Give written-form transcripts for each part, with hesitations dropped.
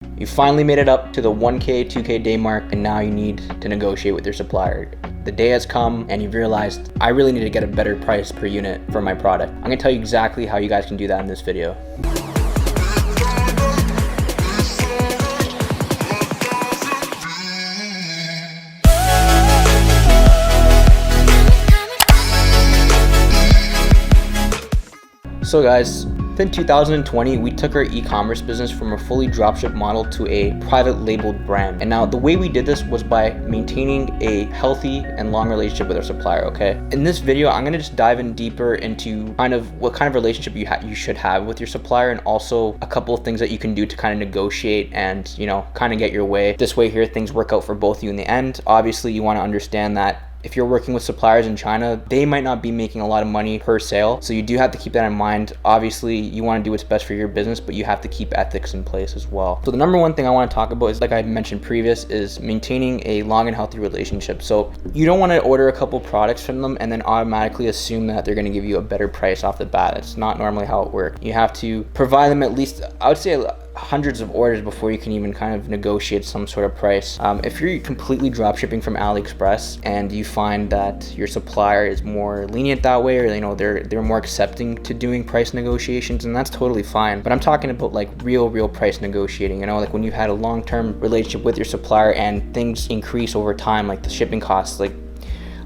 You finally made it up to the 1K, 2K day mark, and now you need to negotiate with your supplier. The day has come and you've realized, I really need to get a better price per unit for my product. I'm gonna tell you exactly how you guys can do that in this video. So guys, in 2020, we took our e-commerce business from a fully dropship model to a private labeled brand. And now the way we did this was by maintaining a healthy and long relationship with our supplier, okay? In this video, I'm gonna just dive in deeper into what kind of relationship you should have with your supplier, and also a couple of things that you can do to kind of negotiate and, kind of get your way. This way here, things work out for both of you in the end. Obviously, you wanna understand that if you're working with suppliers in China, they might not be making a lot of money per sale. So you do have to keep that in mind. Obviously, you want to do what's best for your business, but you have to keep ethics in place as well. So the number one thing I want to talk about is, like I mentioned previous, is maintaining a long and healthy relationship. So you don't want to order a couple products from them and then automatically assume that they're going to give you a better price off the bat. It's not normally how it works. You have to provide them at least, I would say, hundreds of orders before you can even kind of negotiate some sort of price. If you're completely drop shipping from AliExpress and you find that your supplier is more lenient that way, or they're more accepting to doing price negotiations, and that's totally fine. But I'm talking about like real price negotiating, like when you've had a long-term relationship with your supplier and things increase over time, like the shipping costs. Like,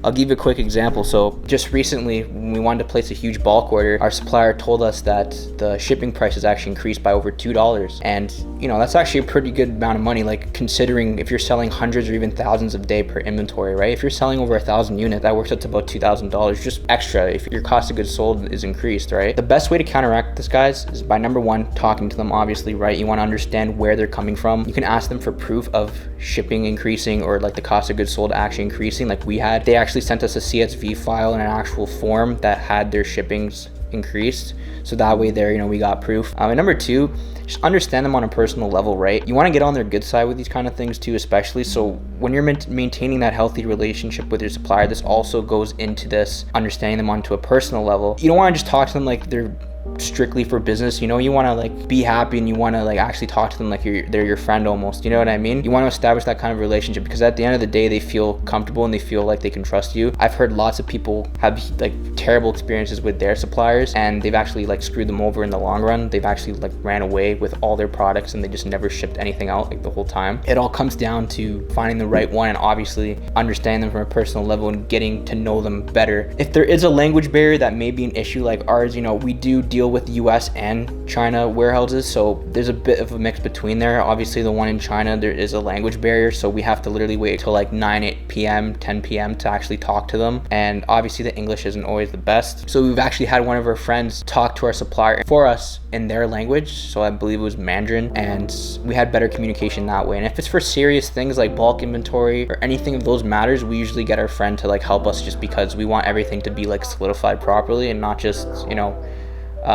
I'll give you a quick example. So just recently, when we wanted to place a huge bulk order, our supplier told us that the shipping price has actually increased by over $2. And that's actually a pretty good amount of money, like considering if you're selling hundreds or even thousands a day per inventory, right? If you're selling over 1,000 units, that works out to about $2,000 just extra if your cost of goods sold is increased, right? The best way to counteract this, guys, is by number one, talking to them, obviously, right? You want to understand where they're coming from. You can ask them for proof of shipping increasing or like the cost of goods sold actually increasing, like we had. They actually sent us a CSV file and an actual form that had their shippings increased, so that way there we got proof. And number two, just understand them on a personal level, right? You want to get on their good side with these kind of things too, especially. So when you're maintaining that healthy relationship with your supplier, this also goes into this understanding them onto a personal level. You don't want to just talk to them like they're strictly for business. You want to like be happy, and you want to like actually talk to them like they're your friend almost. You know what I mean? You want to establish that kind of relationship, because at the end of the day, they feel comfortable and they feel like they can trust you. I've heard lots of people have like terrible experiences with their suppliers, and they've actually like screwed them over in the long run. They've actually like ran away with all their products and they just never shipped anything out like the whole time. It all comes down to finding the right one and obviously understanding them from a personal level and getting to know them better. If there is a language barrier that may be an issue like ours, we do deal with US and China warehouses, so there's a bit of a mix between there. Obviously the one in China, there is a language barrier, so we have to literally wait till like 8 p.m 10 p.m to actually talk to them, and obviously the English isn't always the best. So we've actually had one of our friends talk to our supplier for us in their language, so I believe it was Mandarin, and we had better communication that way. And if it's for serious things like bulk inventory or anything of those matters, we usually get our friend to like help us, just because we want everything to be like solidified properly and not just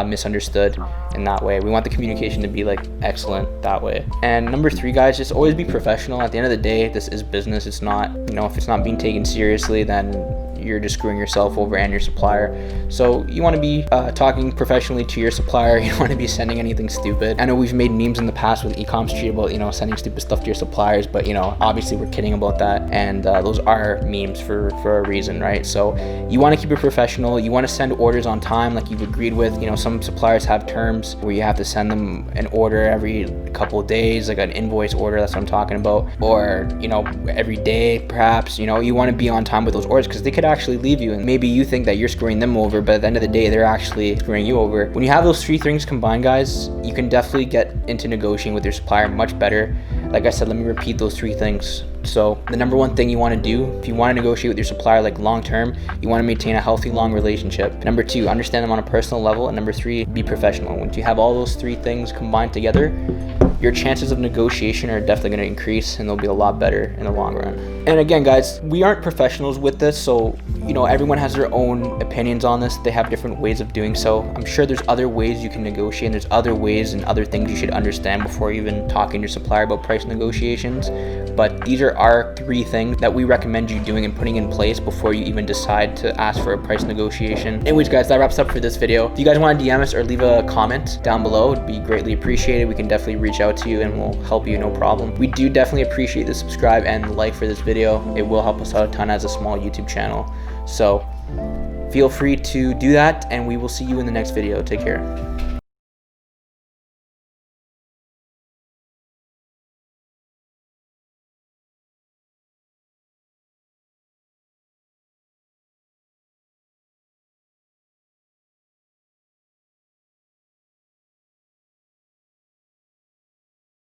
misunderstood in that way. We want the communication to be like excellent that way. And number three, guys, just always be professional. At the end of the day, this is business. It's not, if it's not being taken seriously, then you're just screwing yourself over and your supplier. So you want to be talking professionally to your supplier. You don't want to be sending anything stupid. I know we've made memes in the past with eCommerce Street about sending stupid stuff to your suppliers, but obviously we're kidding about that, and those are memes for a reason, right? So you want to keep it professional. You want to send orders on time like you've agreed with. Some suppliers have terms where you have to send them an order every couple of days, like an invoice order, that's what I'm talking about, or every day perhaps. You want to be on time with those orders, because they could actually leave you, and maybe you think that you're screwing them over, but at the end of the day, they're actually screwing you over. When you have those three things combined, guys, you can definitely get into negotiating with your supplier much better. Like I said, let me repeat those three things. So the number one thing you want to do if you want to negotiate with your supplier like long term, you want to maintain a healthy long relationship. Number two, understand them on a personal level. And number three, be professional. Once you have all those three things combined together, your chances of negotiation are definitely going to increase, and they'll be a lot better in the long run. And again, guys, we aren't professionals with this, so you know, everyone has their own opinions on this. They have different ways of doing so. I'm sure there's other ways you can negotiate, and there's other ways and other things you should understand before even talking to your supplier about price negotiations. But these are our 3 things that we recommend you doing and putting in place before you even decide to ask for a price negotiation. Anyways, guys, that wraps up for this video. If you guys want to DM us or leave a comment down below, it'd be greatly appreciated. We can definitely reach out to you and we'll help you, no problem. We do definitely appreciate the subscribe and like for this video. It will help us out a ton as a small YouTube channel. So feel free to do that, and we will see you in the next video. Take care.